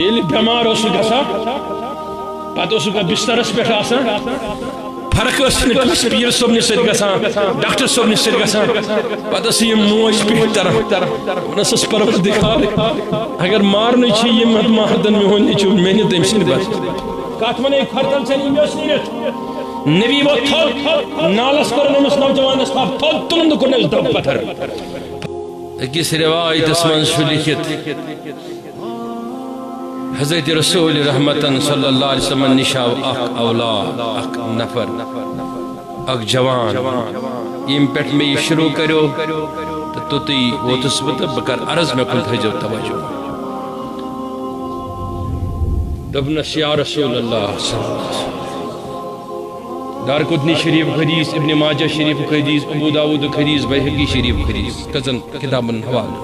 ییٚلہِ بٮ۪مار اوس گژھان پتہٕ اوس بسترس پٮ۪ٹھ آسان فرق ٲس نہٕ کٲنٛسہِ پیٖر صٲبنہِ سۭتۍ گژھان ڈاکٹر صٲبنہِ سۭتۍ گژھان پتہٕ ٲس یہِ موج پیٚٹھ تران وَنان ٲسٕس پروردِگار اگر مارنٕے چھِ یِم مہردن میون نیٚچوٗ مےٚ نہِ تٔمۍ سٕنٛدِ بدلہٕ کتھ ونے کھۄرتل ژھٕنۍ مےٚ اوس نیٖرِتھ نبی ووت تھوٚد نالس کوٚرُن أمِس نوجوانس تھپھ تھوٚد تُلُن تہٕ کوٚرنس دب پتھر أکِس رِوایتس منٛز چھُ لیٖکھِتھ حضرت رسول رحمتن صلی اللہ علیہ وسلم نشاو اخ اولاد اخ نفر اخ جوان یم پیٹھ میں یہ شروع کرو تو توتی ووتس بہٕ تہٕ بہٕ کر عرض مےٚ کُن تھٲیزیو توجہ دوٚپنس یا رسول اللہ صلی اللہ علیہ وسلم دارقطنی شریف حدیث ابن ماجہ شریف حدیث ابو داود حدیث بیہقی شریف حدیث کزن کتابن حوالہ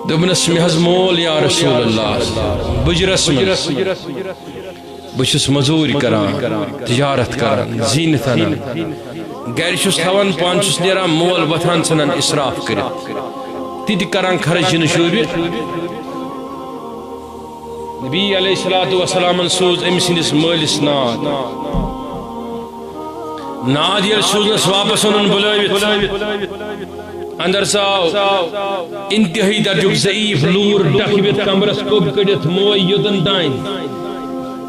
دوٚپنس مےٚ حظ مول یا رسول اللہ بجرس منٛز بہٕ چھُس مزوٗرۍ کران تجارت کران زیٖنِتھ انان گرِ چھُس تھاوان پانہٕ چھُس نیران مول وۄتھان ژھٕنان اِسراف کٔرِتھ تہِ تہِ کران خرچ جِنہٕ شوٗبہِ نبی علیہ الصلوۃ والسلام سوز أمۍ سٕنٛدِس مٲلِس ناد ییٚلہِ سوٗزنس واپس اوٚنُن بُلٲوِتھ اندر ژاو انتہائی درجُک ضعیف لوٗر ڈکھوِتھ کمرس کوٚب کٔڑِتھ موے یوٚتن تانۍ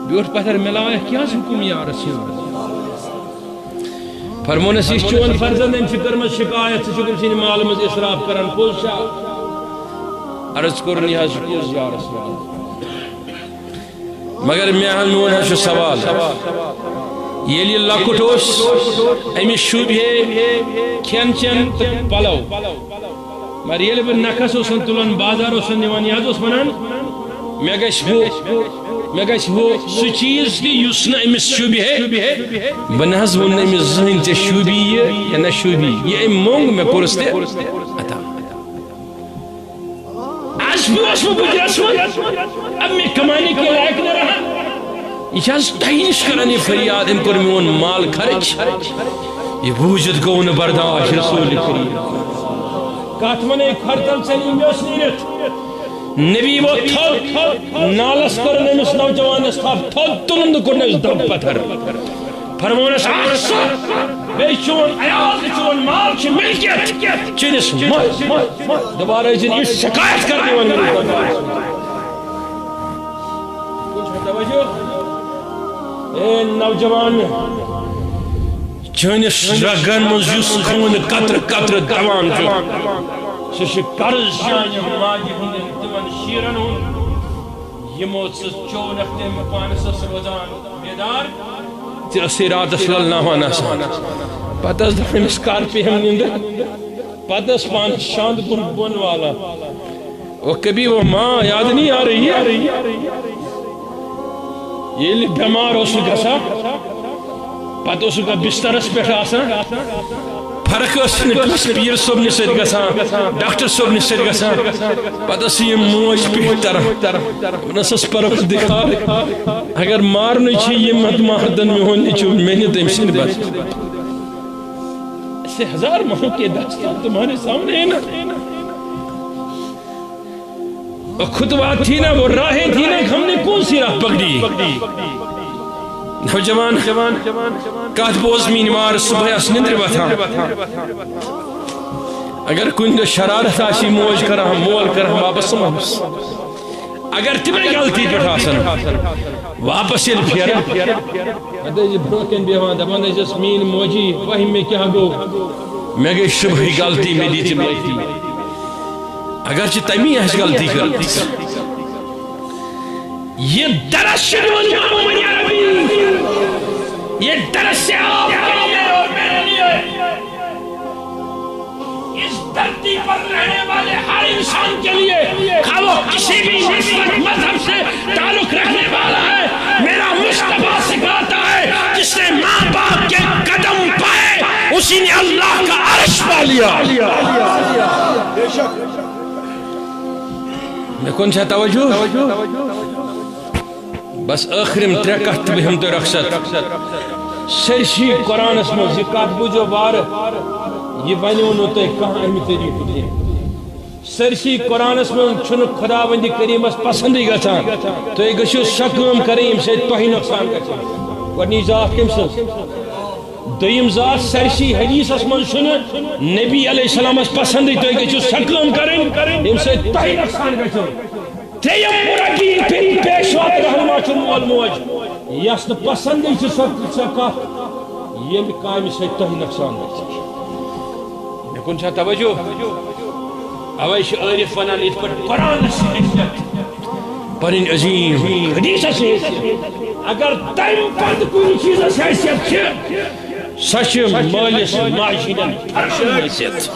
بیوٗٹھ پتھر مےٚ لایکھ کیٛاہ حُکُم یا رسول فرمونس یہِ چھُ چون فرزند أمۍ چھِ کٔرمٕژ شکایت ژٕ چھُکھ أمۍ سٕنٛدِ مالہٕ منٛز اِسراف کران پوٚز چھا عرض کوٚرُن یہِ حظ چھُ پوٚز یا رسول مگر میون حظ چھُ سوال ییٚلہِ یہِ لۄکُٹ اوس أمِس شوٗبہِ کھٮ۪ن چٮ۪ن تہٕ پلو مگر ییٚلہِ بہٕ نکھس اوسن تُلان بازار اوسن نِوان یہِ حظ اوس ونان مےٚ گژھِ ہُہ سُہ چیٖز تہِ یُس نہٕ أمِس شوٗبہِ ہے بہٕ نہ حظ ووٚن نہٕ أمِس زٕہٕنۍ ژےٚ شوٗبی یہِ یا نہ شوٗبی یہِ أمۍ مونٛگ مےٚ کوٚرُس تہِ عطا آج بھی اوسُس بہٕ بُجرس منٛز اب مےٚ کمانے کے لایق نہ رہا یہ چھِ حظ تۄہہِ نِش کران یہِ فریاد أمۍ کوٚر میون مال خرچ یہ بوٗزِتھ گوٚو نہٕ برداش رسول کریم کتھ ونے کھۄرتل ژھٕنۍ مےٚ اوس نیٖرِتھ نبی ووت تھوٚد نالس کوٚرُن أمِس نوجوانس تھپھ تھوٚد تُلُن تہٕ کوٚرنس دب پتھر فرمونس اکھ سا بیٚیہِ چون عیال تہٕ چون مال چھُ ملکیت چٲنِس دوبارٕ ٲسِن یہِ شکایت کرنہِ وۄنۍ توجہ اے نوجوان چٲنِس رگن منٛز یُس خوٗن قطرٕ قطرٕ دوان چھُ سُہ چھُ قرض چانہِ ماجہِ ہٕنٛدٮ۪ن تِمن شیٖرن ہُنٛد یِمو ژٕ چونکھ تٔمۍ پانس ٲس روزان بیدار ژےٚ ٲسٕے راتس للناوان آسان پتہٕ ٲس دپان أمِس کر پیٚیَم نِنٛدٕر پتہٕ ٲس پانس شانٛد کُن بۄن والان او کبھی وہ ماں یاد نہیں آ رہی ہے ییٚلہِ بٮ۪مار اوس گژھان پتہٕ اوس بسترس پٮ۪ٹھ آسان فرق ٲس نہٕ کٲنٛسہِ پیٖر صٲبنہِ سۭتۍ گژھان ڈاکٹر صٲبنہِ سۭتۍ گژھان پتہٕ ٲس یہِ موج پیٚٹھ تران وَنان ٲسٕس پروردِگار اگر مارنٕے چھِ یِم مہردن میون نیٚچوٗ مےٚ نہِ تٔمۍ سٕنٛدِ بدلہٕ ایسے ہزار ماہوں کے داستان تمہارے سامنے ہے نا خطبہ تھی نا وہ راہیں تھی نا ہم نے کون سی راہ پکڑی نوجوان کات بوز مین مار صبح اس نندر وتھان اگر کُنہِ دۄہ شرارت آسی موج کران مول کران واپس سمجھس اگر تمے غلطی پٮ۪ٹھ آسان واپس ییٚلہِ پھیران پتہٕ ٲسۍ برونٛہہ کَنۍ بیٚہوان دپان ٲسِس میٛٲنۍ موجی وۄنۍ مےٚ کیٛاہ گوٚو مےٚ گٔے صبحٕے غلطی مےٚ دِژ غلطی اگرچہ تمی آسہِ غلطی کٔرمٕژ یہ درس شروع یہ درس سے آپ کے لیے اور میرے لیے اس دھرتی پر رہنے والے ہر انسان کے لیے خواہ وہ کسی بھی مذہب سے تعلق رکھنے والا ہے میرا مصطفیٰ سکھاتا ہے جس نے ماں باپ کے قدم پائے اسی نے اللہ کا عرش پا لیا کون چھا توجہ بس آخرم ترے کت بہم تو رخصت سرشی قرآن اسمو زکات بجو بار یہ بنیو نو تے کہاں اہمی طریق دے سرسی قرآنس من چھن خداوند کریمس پسندی گژھان تُہۍ گٔژھِو سۄ کٲم کرٕنۍ ییٚمہِ سۭتۍ تۄہہِ نۄقصان گژھِ گۄڈنِچ ذات کٔمۍ سٕنٛز دوٚیِم ذات سرسی حدیثس منٛز چھُنہٕ نبی علیہ السلامس پسندی تُہۍ گٔژھِو سۄ کٲم کرٕنۍ ییٚمہِ سۭتۍ تۄہہِ نۄقصان گژھِو ترٛیٚیِم مُربی پیشوا رہنما چھُ مول موج یس نہٕ پسندی چھِ سۄ کتھ ییٚمہِ کامہِ سۭتۍ تۄہہِ نۄقصان گژھِ مےٚ کُن چھا توجہ اوے چھِ عٲرف ونان یِتھ پٲٹھۍ قرآنس حیثیت پنٕنۍ عظیٖم حدیثس حیثیت اگر تمہِ پتہٕ کُنہِ چیٖزس حیثیت چھِ سۄ چھِ مٲلِس ماجہِ ہٕنٛدٮ۪ن فرشن حیثیت